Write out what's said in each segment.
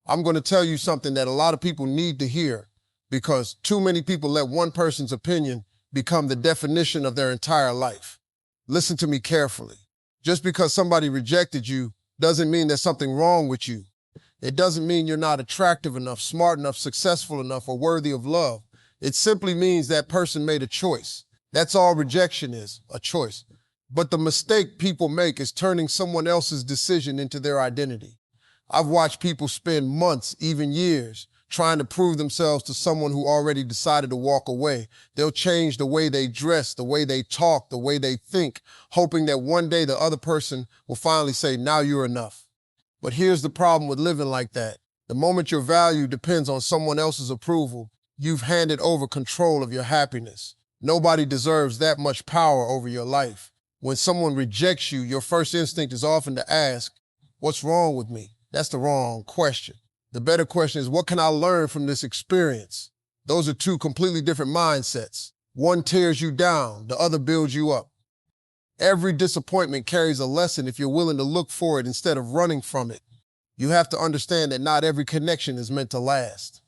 I'm going to tell you something that a lot of people need to hear because too many people let one person's opinion become the definition of their entire life. Listen to me carefully. Just because somebody rejected you doesn't mean there's something wrong with you. It doesn't mean you're not attractive enough, smart enough, successful enough, or worthy of love. It simply means that person made a choice. That's all rejection is, a choice. But the mistake people make is turning someone else's decision into their identity. I've watched people spend months, even years, trying to prove themselves to someone who already decided to walk away. They'll change the way they dress, the way they talk, the way they think, hoping that one day the other person will finally say, now you're enough. But here's the problem with living like that. The moment your value depends on someone else's approval, you've handed over control of your happiness. Nobody deserves that much power over your life. When someone rejects you, your first instinct is often to ask, what's wrong with me? That's the wrong question. The better question is, what can I learn from this experience? Those are two completely different mindsets. One tears you down, the other builds you up. Every disappointment carries a lesson if you're willing to look for it instead of running from it. You have to understand that not every connection is meant to last.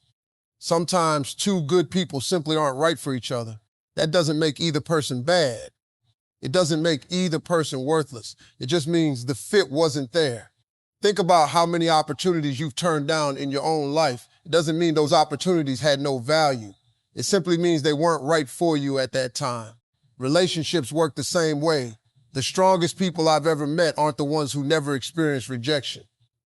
Sometimes two good people simply aren't right for each other. That doesn't make either person bad. It doesn't make either person worthless. It just means the fit wasn't there. Think about how many opportunities you've turned down in your own life. It doesn't mean those opportunities had no value. It simply means they weren't right for you at that time. Relationships work the same way. The strongest people I've ever met aren't the ones who never experienced rejection.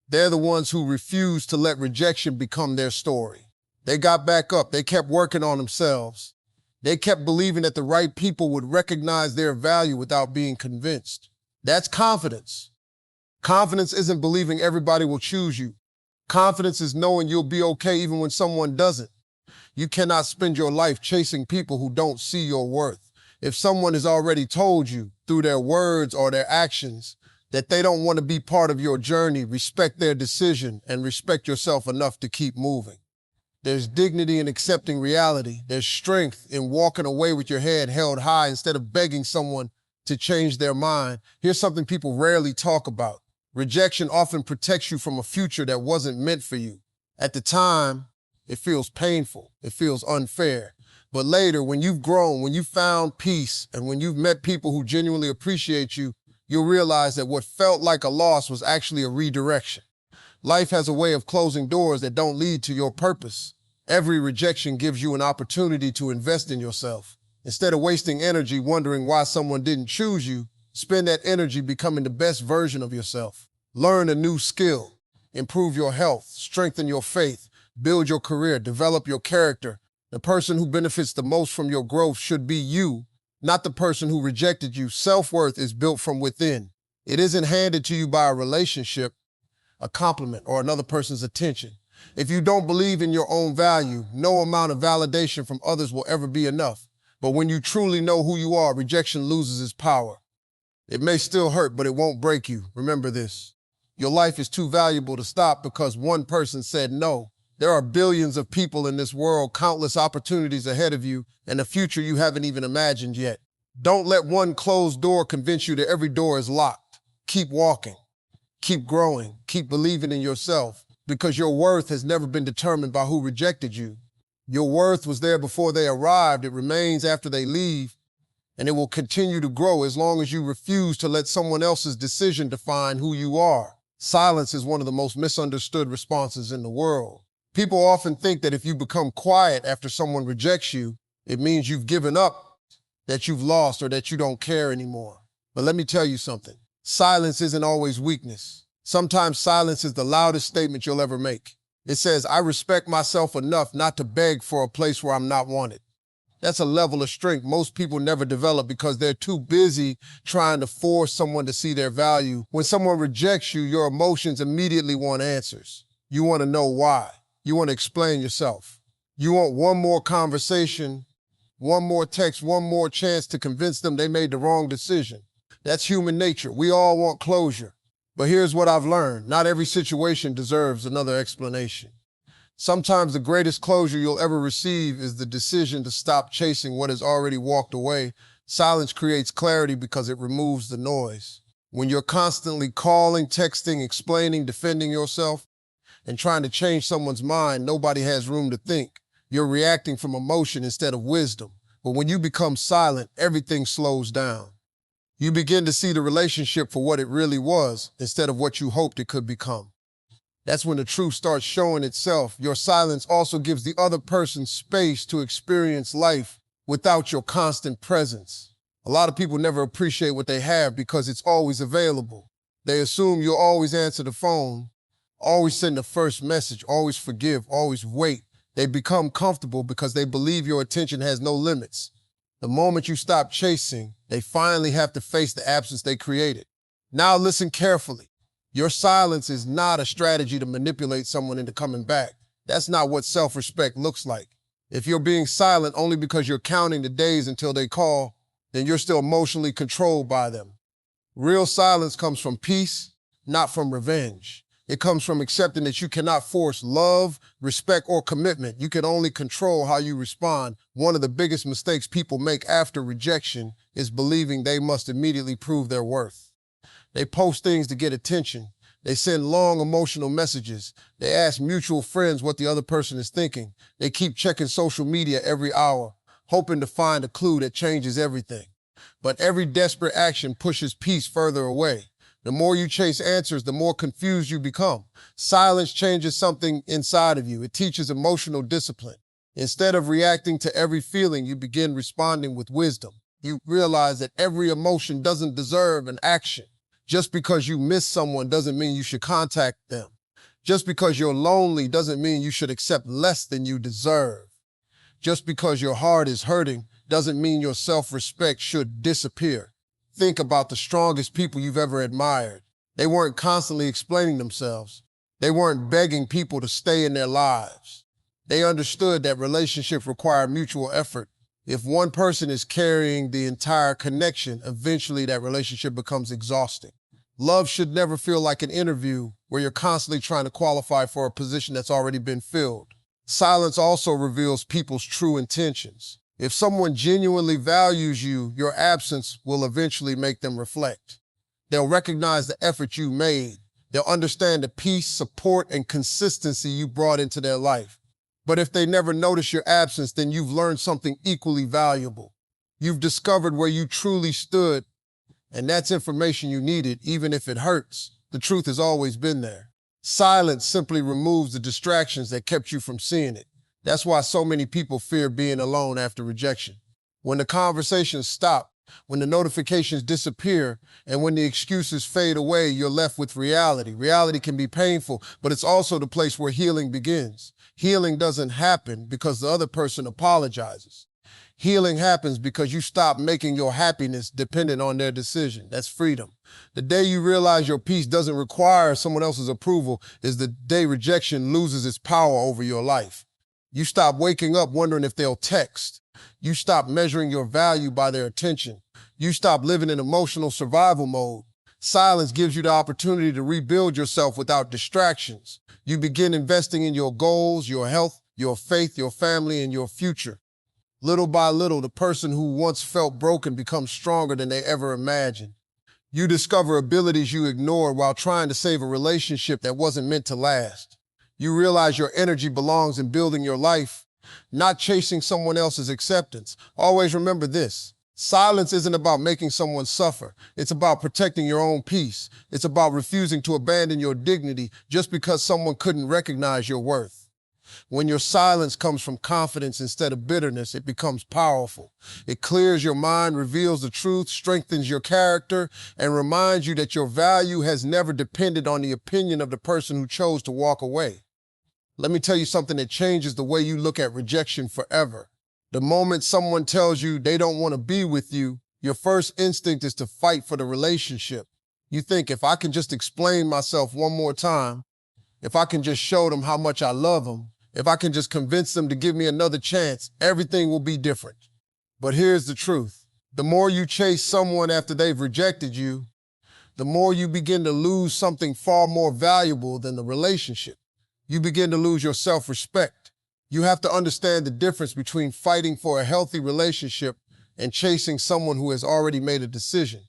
They're the ones who refuse to let rejection become their story. They got back up. They kept working on themselves. They kept believing that the right people would recognize their value without being convinced. That's confidence. Confidence isn't believing everybody will choose you. Confidence is knowing you'll be okay even when someone doesn't. You cannot spend your life chasing people who don't see your worth. If someone has already told you through their words or their actions that they don't want to be part of your journey, respect their decision and respect yourself enough to keep moving. There's dignity in accepting reality. There's strength in walking away with your head held high instead of begging someone to change their mind. Here's something people rarely talk about. Rejection often protects you from a future that wasn't meant for you. At the time, it feels painful. It feels unfair. But later, when you've grown, when you've found peace, and when you've met people who genuinely appreciate you, you'll realize that what felt like a loss was actually a redirection. Life has a way of closing doors that don't lead to your purpose. Every rejection gives you an opportunity to invest in yourself. Instead of wasting energy wondering why someone didn't choose you, spend that energy becoming the best version of yourself. Learn a new skill, improve your health, strengthen your faith, build your career, develop your character. The person who benefits the most from your growth should be you, not the person who rejected you. Self-worth is built from within. It isn't handed to you by a relationship, a compliment, or another person's attention. If you don't believe in your own value, no amount of validation from others will ever be enough. But when you truly know who you are, rejection loses its power. It may still hurt, but it won't break you. Remember this. Your life is too valuable to stop because one person said no. There are billions of people in this world, countless opportunities ahead of you, and a future you haven't even imagined yet. Don't let one closed door convince you that every door is locked. Keep walking. Keep growing. Keep believing in yourself, because your worth has never been determined by who rejected you. Your worth was there before they arrived. It remains after they leave, and it will continue to grow as long as you refuse to let someone else's decision define who you are. Silence is one of the most misunderstood responses in the world. People often think that if you become quiet after someone rejects you, it means you've given up, that you've lost, or that you don't care anymore. But let me tell you something. Silence isn't always weakness. Sometimes silence is the loudest statement you'll ever make. It says, I respect myself enough not to beg for a place where I'm not wanted. That's a level of strength most people never develop because they're too busy trying to force someone to see their value. When someone rejects you, your emotions immediately want answers. You want to know why. You want to explain yourself. You want one more conversation, one more text, one more chance to convince them they made the wrong decision. That's human nature. We all want closure. But here's what I've learned. Not every situation deserves another explanation. Sometimes the greatest closure you'll ever receive is the decision to stop chasing what has already walked away. Silence creates clarity because it removes the noise. When you're constantly calling, texting, explaining, defending yourself, and trying to change someone's mind, nobody has room to think. You're reacting from emotion instead of wisdom. But when you become silent, everything slows down. You begin to see the relationship for what it really was instead of what you hoped it could become. That's when the truth starts showing itself. Your silence also gives the other person space to experience life without your constant presence. A lot of people never appreciate what they have because it's always available. They assume you'll always answer the phone, always send the first message, always forgive, always wait. They become comfortable because they believe your attention has no limits. The moment you stop chasing, they finally have to face the absence they created. Now listen carefully. Your silence is not a strategy to manipulate someone into coming back. That's not what self-respect looks like. If you're being silent only because you're counting the days until they call, then you're still emotionally controlled by them. Real silence comes from peace, not from revenge. It comes from accepting that you cannot force love, respect, or commitment. You can only control how you respond. One of the biggest mistakes people make after rejection is believing they must immediately prove their worth. They post things to get attention. They send long emotional messages. They ask mutual friends what the other person is thinking. They keep checking social media every hour, hoping to find a clue that changes everything. But every desperate action pushes peace further away. The more you chase answers, the more confused you become. Silence changes something inside of you. It teaches emotional discipline. Instead of reacting to every feeling, you begin responding with wisdom. You realize that every emotion doesn't deserve an action. Just because you miss someone doesn't mean you should contact them. Just because you're lonely doesn't mean you should accept less than you deserve. Just because your heart is hurting doesn't mean your self-respect should disappear. Think about the strongest people you've ever admired. They weren't constantly explaining themselves. They weren't begging people to stay in their lives. They understood that relationships require mutual effort. If one person is carrying the entire connection, eventually that relationship becomes exhausting. Love should never feel like an interview where you're constantly trying to qualify for a position that's already been filled. Silence also reveals people's true intentions. If someone genuinely values you, your absence will eventually make them reflect. They'll recognize the effort you made. They'll understand the peace, support, and consistency you brought into their life. But if they never notice your absence, then you've learned something equally valuable. You've discovered where you truly stood, and that's information you needed, even if it hurts. The truth has always been there. Silence simply removes the distractions that kept you from seeing it. That's why so many people fear being alone after rejection. When the conversations stop, when the notifications disappear, and when the excuses fade away, you're left with reality. Reality can be painful, but it's also the place where healing begins. Healing doesn't happen because the other person apologizes. Healing happens because you stop making your happiness dependent on their decision. That's freedom. The day you realize your peace doesn't require someone else's approval is the day rejection loses its power over your life. You stop waking up wondering if they'll text. You stop measuring your value by their attention. You stop living in emotional survival mode. Silence gives you the opportunity to rebuild yourself without distractions. You begin investing in your goals, your health, your faith, your family, and your future. Little by little, the person who once felt broken becomes stronger than they ever imagined. You discover abilities you ignored while trying to save a relationship that wasn't meant to last. You realize your energy belongs in building your life, not chasing someone else's acceptance. Always remember this. Silence isn't about making someone suffer. It's about protecting your own peace. It's about refusing to abandon your dignity just because someone couldn't recognize your worth. When your silence comes from confidence instead of bitterness, it becomes powerful. It clears your mind, reveals the truth, strengthens your character, and reminds you that your value has never depended on the opinion of the person who chose to walk away. Let me tell you something that changes the way you look at rejection forever. The moment someone tells you they don't want to be with you, your first instinct is to fight for the relationship. You think, if I can just explain myself one more time, if I can just show them how much I love them, if I can just convince them to give me another chance, everything will be different. But here's the truth. The more you chase someone after they've rejected you, the more you begin to lose something far more valuable than the relationship. You begin to lose your self-respect. You have to understand the difference between fighting for a healthy relationship and chasing someone who has already made a decision.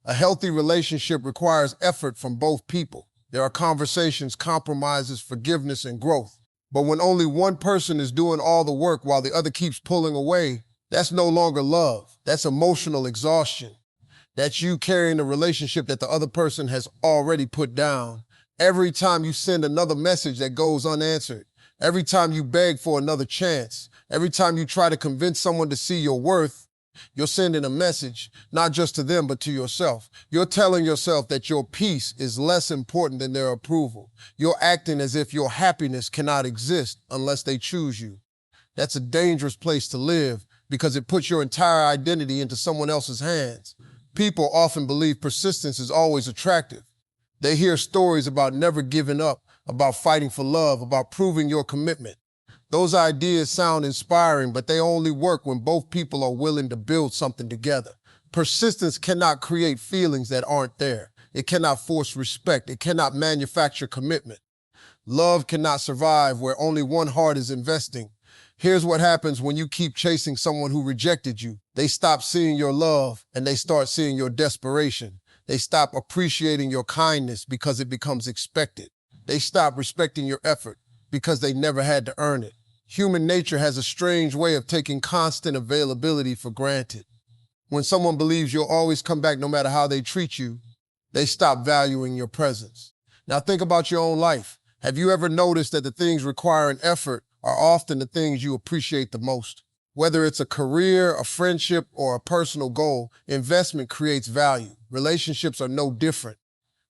A healthy relationship requires effort from both people. There are conversations, compromises, forgiveness, and growth. But when only one person is doing all the work while the other keeps pulling away, that's no longer love. That's emotional exhaustion. That's you carrying a relationship that the other person has already put down. Every time you send another message that goes unanswered, every time you beg for another chance, every time you try to convince someone to see your worth, you're sending a message, not just to them, but to yourself. You're telling yourself that your peace is less important than their approval. You're acting as if your happiness cannot exist unless they choose you. That's a dangerous place to live because it puts your entire identity into someone else's hands. People often believe persistence is always attractive. They hear stories about never giving up, about fighting for love, about proving your commitment. Those ideas sound inspiring, but they only work when both people are willing to build something together. Persistence cannot create feelings that aren't there. It cannot force respect. It cannot manufacture commitment. Love cannot survive where only one heart is investing. Here's what happens when you keep chasing someone who rejected you. They stop seeing your love and they start seeing your desperation. They stop appreciating your kindness because it becomes expected. They stop respecting your effort because they never had to earn it. Human nature has a strange way of taking constant availability for granted. When someone believes you'll always come back no matter how they treat you, they stop valuing your presence. Now think about your own life. Have you ever noticed that the things requiring effort are often the things you appreciate the most? Whether it's a career, a friendship, or a personal goal, investment creates value. Relationships are no different.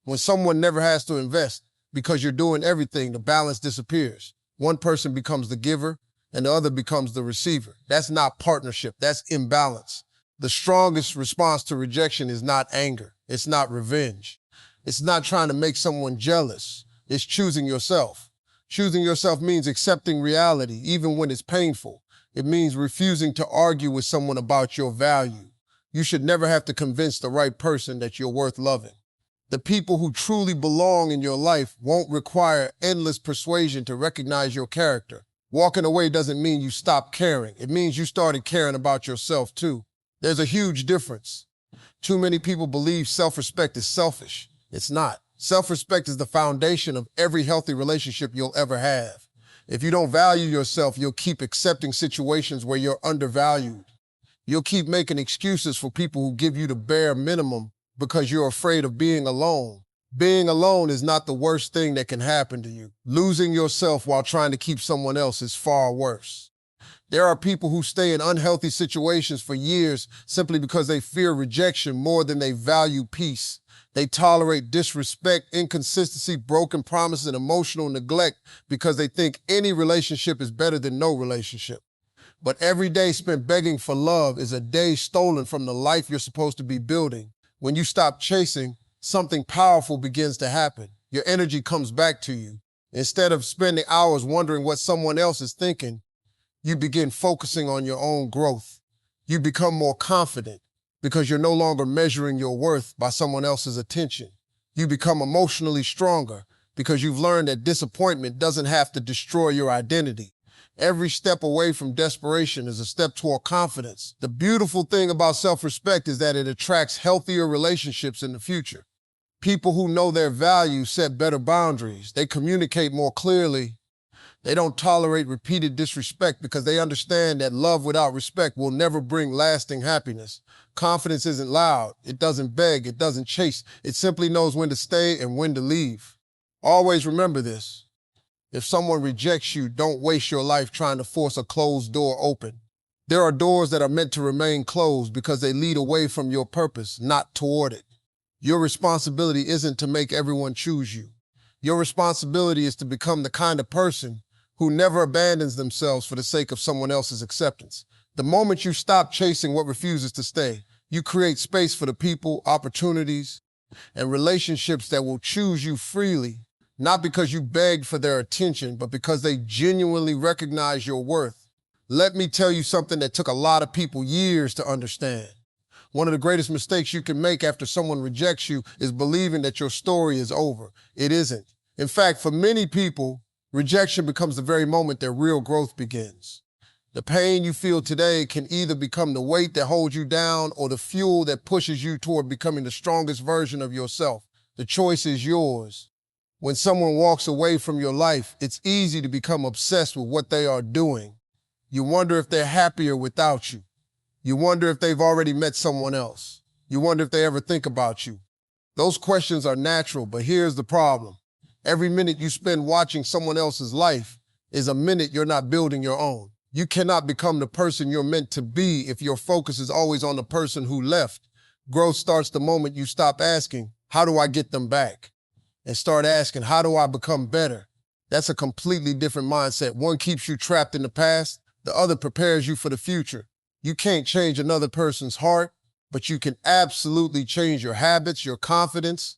When someone never has to invest because you're doing everything, the balance disappears. One person becomes the giver and the other becomes the receiver. That's not partnership, that's imbalance. The strongest response to rejection is not anger. It's not revenge. It's not trying to make someone jealous. It's choosing yourself. Choosing yourself means accepting reality, even when it's painful. It means refusing to argue with someone about your value. You should never have to convince the right person that you're worth loving. The people who truly belong in your life won't require endless persuasion to recognize your character. Walking away doesn't mean you stopped caring. It means you started caring about yourself too. There's a huge difference. Too many people believe self-respect is selfish. It's not. Self-respect is the foundation of every healthy relationship you'll ever have. If you don't value yourself, you'll keep accepting situations where you're undervalued. You'll keep making excuses for people who give you the bare minimum because you're afraid of being alone. Being alone is not the worst thing that can happen to you. Losing yourself while trying to keep someone else is far worse. There are people who stay in unhealthy situations for years simply because they fear rejection more than they value peace. They tolerate disrespect, inconsistency, broken promises, and emotional neglect because they think any relationship is better than no relationship. But every day spent begging for love is a day stolen from the life you're supposed to be building. When you stop chasing, something powerful begins to happen. Your energy comes back to you. Instead of spending hours wondering what someone else is thinking, you begin focusing on your own growth. You become more confident because you're no longer measuring your worth by someone else's attention. You become emotionally stronger because you've learned that disappointment doesn't have to destroy your identity. Every step away from desperation is a step toward confidence. The beautiful thing about self-respect is that it attracts healthier relationships in the future. People who know their value set better boundaries. They communicate more clearly. They don't tolerate repeated disrespect because they understand that love without respect will never bring lasting happiness. Confidence isn't loud. It doesn't beg. It doesn't chase. It simply knows when to stay and when to leave. Always remember this. If someone rejects you, don't waste your life trying to force a closed door open. There are doors that are meant to remain closed because they lead away from your purpose, not toward it. Your responsibility isn't to make everyone choose you. Your responsibility is to become the kind of person who never abandons themselves for the sake of someone else's acceptance. The moment you stop chasing what refuses to stay, you create space for the people, opportunities, and relationships that will choose you freely, not because you begged for their attention, but because they genuinely recognize your worth. Let me tell you something that took a lot of people years to understand. One of the greatest mistakes you can make after someone rejects you is believing that your story is over. It isn't. In fact, for many people, rejection becomes the very moment their real growth begins. The pain you feel today can either become the weight that holds you down or the fuel that pushes you toward becoming the strongest version of yourself. The choice is yours. When someone walks away from your life, it's easy to become obsessed with what they are doing. You wonder if they're happier without you. You wonder if they've already met someone else. You wonder if they ever think about you. Those questions are natural, but here's the problem. Every minute you spend watching someone else's life is a minute you're not building your own. You cannot become the person you're meant to be if your focus is always on the person who left. Growth starts the moment you stop asking, how do I get them back? And start asking, how do I become better? That's a completely different mindset. One keeps you trapped in the past, the other prepares you for the future. You can't change another person's heart, but you can absolutely change your habits, your confidence,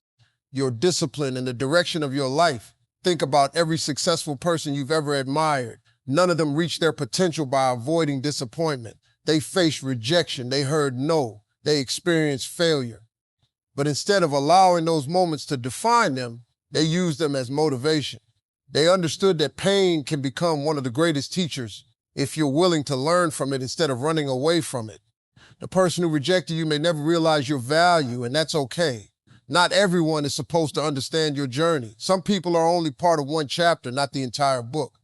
your discipline, and the direction of your life. Think about every successful person you've ever admired. None of them reached their potential by avoiding disappointment. They faced rejection. They heard no. They experienced failure. But instead of allowing those moments to define them, they used them as motivation. They understood that pain can become one of the greatest teachers if you're willing to learn from it instead of running away from it. The person who rejected you may never realize your value, and that's okay. Not everyone is supposed to understand your journey. Some people are only part of one chapter, not the entire book.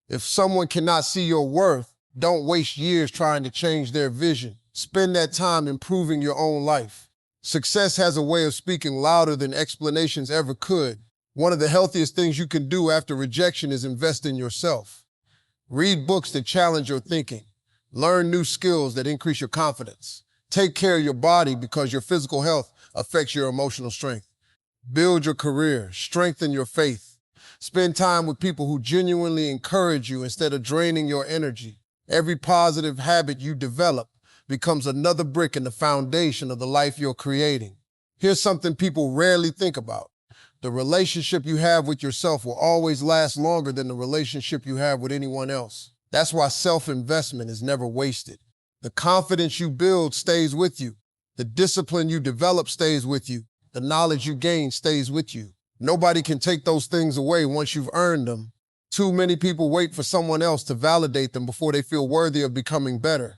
If someone cannot see your worth, don't waste years trying to change their vision. Spend that time improving your own life. Success has a way of speaking louder than explanations ever could. One of the healthiest things you can do after rejection is invest in yourself. Read books that challenge your thinking. Learn new skills that increase your confidence. Take care of your body because your physical health affects your emotional strength. Build your career. Strengthen your faith. Spend time with people who genuinely encourage you instead of draining your energy. Every positive habit you develop becomes another brick in the foundation of the life you're creating. Here's something people rarely think about. The relationship you have with yourself will always last longer than the relationship you have with anyone else. That's why self-investment is never wasted. The confidence you build stays with you. The discipline you develop stays with you. The knowledge you gain stays with you. Nobody can take those things away once you've earned them. Too many people wait for someone else to validate them before they feel worthy of becoming better.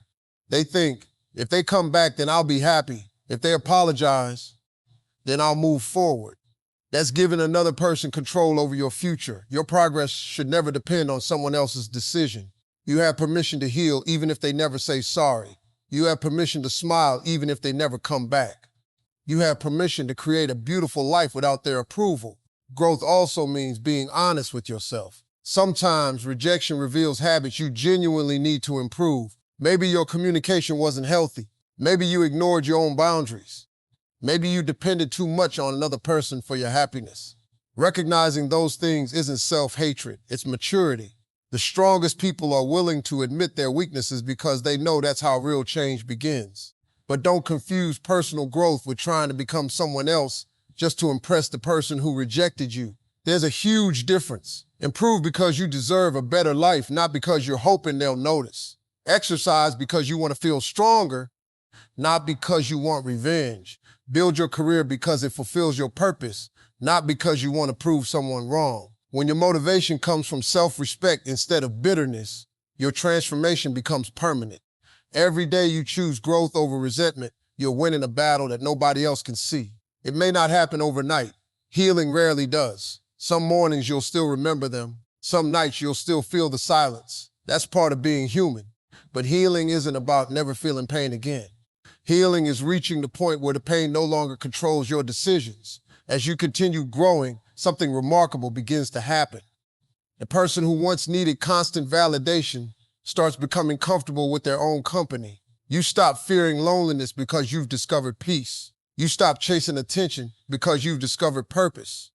They think, if they come back, then I'll be happy. If they apologize, then I'll move forward. That's giving another person control over your future. Your progress should never depend on someone else's decision. You have permission to heal even if they never say sorry. You have permission to smile even if they never come back. You have permission to create a beautiful life without their approval. Growth also means being honest with yourself. Sometimes rejection reveals habits you genuinely need to improve. Maybe your communication wasn't healthy. Maybe you ignored your own boundaries. Maybe you depended too much on another person for your happiness. Recognizing those things isn't self-hatred, it's maturity. The strongest people are willing to admit their weaknesses because they know that's how real change begins. But don't confuse personal growth with trying to become someone else just to impress the person who rejected you. There's a huge difference. Improve because you deserve a better life, not because you're hoping they'll notice. Exercise because you want to feel stronger, not because you want revenge. Build your career because it fulfills your purpose, not because you want to prove someone wrong. When your motivation comes from self-respect instead of bitterness, your transformation becomes permanent. Every day you choose growth over resentment, you're winning a battle that nobody else can see. It may not happen overnight. Healing rarely does. Some mornings you'll still remember them. Some nights you'll still feel the silence. That's part of being human. But healing isn't about never feeling pain again. Healing is reaching the point where the pain no longer controls your decisions. As you continue growing, something remarkable begins to happen. The person who once needed constant validation starts becoming comfortable with their own company. You stop fearing loneliness because you've discovered peace. You stop chasing attention because you've discovered purpose.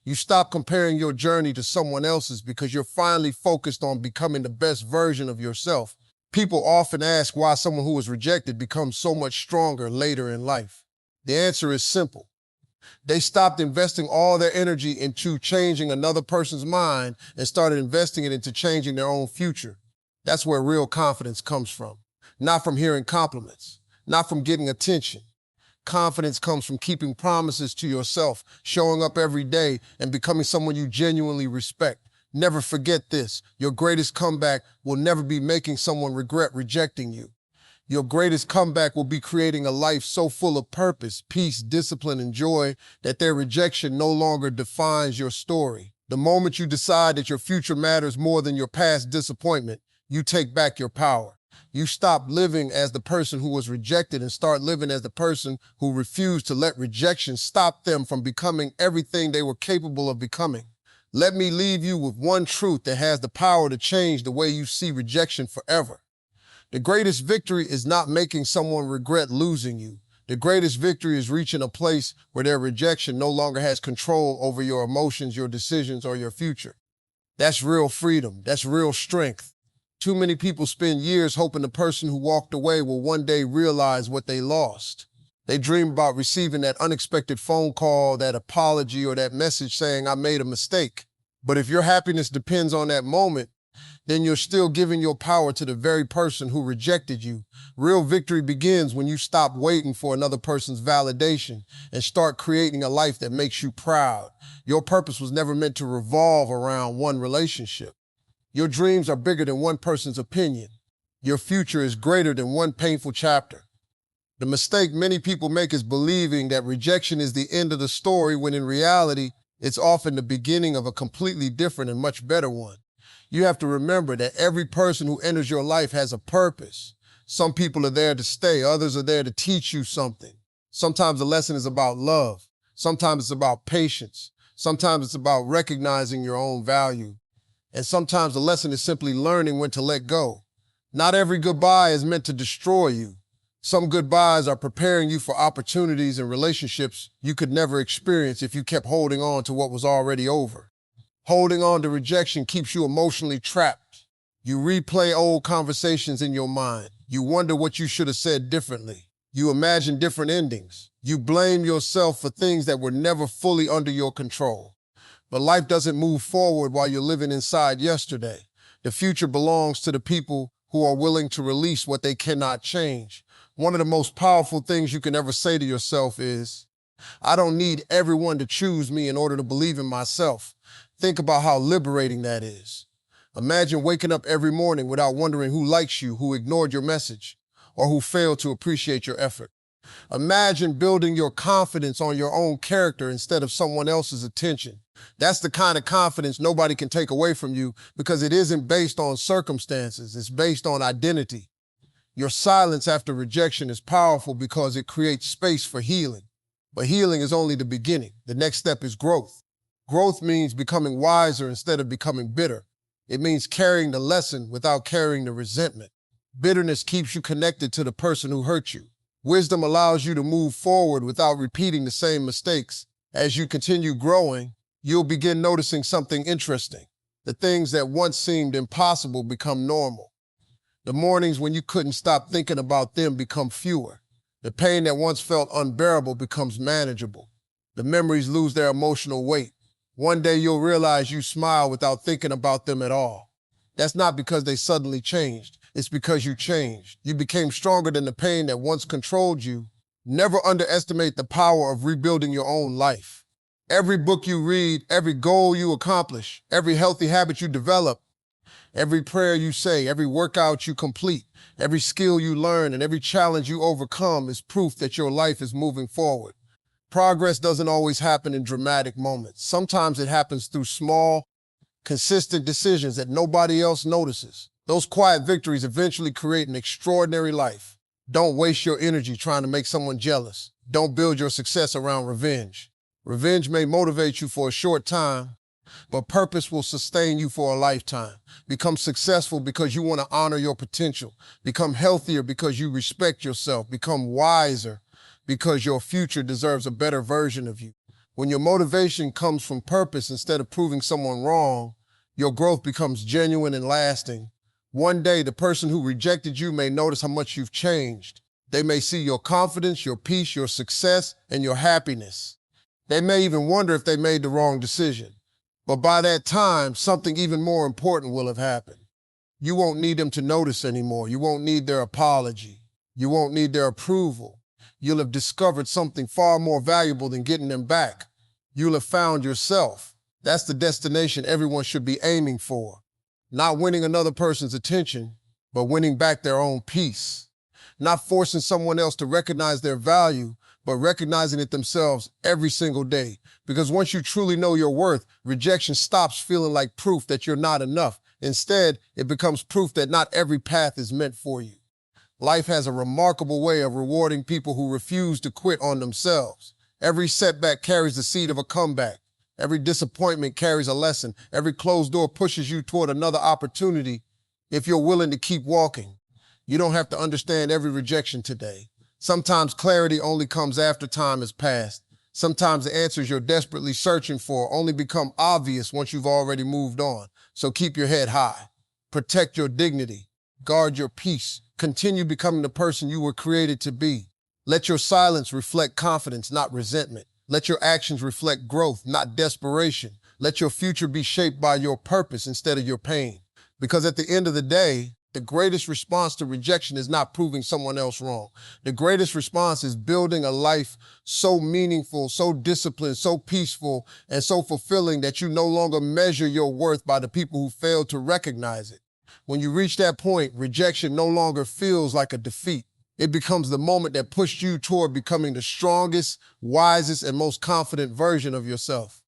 You stop comparing your journey to someone else's because you're finally focused on becoming the best version of yourself. People often ask why someone who was rejected becomes so much stronger later in life. The answer is simple. They stopped investing all their energy into changing another person's mind and started investing it into changing their own future. That's where real confidence comes from. Not from hearing compliments, not from getting attention. Confidence comes from keeping promises to yourself, showing up every day, and becoming someone you genuinely respect. Never forget this. Your greatest comeback will never be making someone regret rejecting you. Your greatest comeback will be creating a life so full of purpose, peace, discipline, and joy that their rejection no longer defines your story. The moment you decide that your future matters more than your past disappointment, you take back your power. You stop living as the person who was rejected and start living as the person who refused to let rejection stop them from becoming everything they were capable of becoming. Let me leave you with one truth that has the power to change the way you see rejection forever. The greatest victory is not making someone regret losing you. The greatest victory is reaching a place where their rejection no longer has control over your emotions, your decisions, or your future. That's real freedom. That's real strength. Too many people spend years hoping the person who walked away will one day realize what they lost. They dream about receiving that unexpected phone call, that apology, or that message saying, "I made a mistake." But if your happiness depends on that moment, then you're still giving your power to the very person who rejected you. Real victory begins when you stop waiting for another person's validation and start creating a life that makes you proud. Your purpose was never meant to revolve around one relationship. Your dreams are bigger than one person's opinion. Your future is greater than one painful chapter. The mistake many people make is believing that rejection is the end of the story when in reality, it's often the beginning of a completely different and much better one. You have to remember that every person who enters your life has a purpose. Some people are there to stay, others are there to teach you something. Sometimes the lesson is about love. Sometimes it's about patience. Sometimes it's about recognizing your own value. And sometimes the lesson is simply learning when to let go. Not every goodbye is meant to destroy you. Some goodbyes are preparing you for opportunities and relationships you could never experience if you kept holding on to what was already over. Holding on to rejection keeps you emotionally trapped. You replay old conversations in your mind. You wonder what you should have said differently. You imagine different endings. You blame yourself for things that were never fully under your control. But life doesn't move forward while you're living inside yesterday. The future belongs to the people who are willing to release what they cannot change. One of the most powerful things you can ever say to yourself is, "I don't need everyone to choose me in order to believe in myself." Think about how liberating that is. Imagine waking up every morning without wondering who likes you, who ignored your message, or who failed to appreciate your effort. Imagine building your confidence on your own character instead of someone else's attention. That's the kind of confidence nobody can take away from you because it isn't based on circumstances, it's based on identity. Your silence after rejection is powerful because it creates space for healing. But healing is only the beginning. The next step is growth. Growth means becoming wiser instead of becoming bitter. It means carrying the lesson without carrying the resentment. Bitterness keeps you connected to the person who hurt you. Wisdom allows you to move forward without repeating the same mistakes. As you continue growing, you'll begin noticing something interesting. The things that once seemed impossible become normal. The mornings when you couldn't stop thinking about them become fewer. The pain that once felt unbearable becomes manageable. The memories lose their emotional weight. One day you'll realize you smile without thinking about them at all. That's not because they suddenly changed. It's because you changed. You became stronger than the pain that once controlled you. Never underestimate the power of rebuilding your own life. Every book you read, every goal you accomplish, every healthy habit you develop, every prayer you say, every workout you complete, every skill you learn, and every challenge you overcome is proof that your life is moving forward. Progress doesn't always happen in dramatic moments. Sometimes it happens through small, consistent decisions that nobody else notices. Those quiet victories eventually create an extraordinary life. Don't waste your energy trying to make someone jealous. Don't build your success around revenge. Revenge may motivate you for a short time, but purpose will sustain you for a lifetime. Become successful because you want to honor your potential. Become healthier because you respect yourself. Become wiser because your future deserves a better version of you. When your motivation comes from purpose instead of proving someone wrong, your growth becomes genuine and lasting. One day, the person who rejected you may notice how much you've changed. They may see your confidence, your peace, your success, and your happiness. They may even wonder if they made the wrong decision. But by that time, something even more important will have happened. You won't need them to notice anymore. You won't need their apology. You won't need their approval. You'll have discovered something far more valuable than getting them back. You'll have found yourself. That's the destination everyone should be aiming for. Not winning another person's attention, but winning back their own peace. not forcing someone else to recognize their value, but recognizing it themselves every single day. Because once you truly know your worth, rejection stops feeling like proof that you're not enough. Instead, it becomes proof that not every path is meant for you. Life has a remarkable way of rewarding people who refuse to quit on themselves. Every setback carries the seed of a comeback. Every disappointment carries a lesson. Every closed door pushes you toward another opportunity if you're willing to keep walking. You don't have to understand every rejection today. Sometimes clarity only comes after time has passed. Sometimes the answers you're desperately searching for only become obvious once you've already moved on. So keep your head high. Protect your dignity. Guard your peace. Continue becoming the person you were created to be. Let your silence reflect confidence, not resentment. Let your actions reflect growth, not desperation. Let your future be shaped by your purpose instead of your pain. Because at the end of the day, the greatest response to rejection is not proving someone else wrong. The greatest response is building a life so meaningful, so disciplined, so peaceful, and so fulfilling that you no longer measure your worth by the people who failed to recognize it. When you reach that point, rejection no longer feels like a defeat. It becomes the moment that pushed you toward becoming the strongest, wisest, and most confident version of yourself.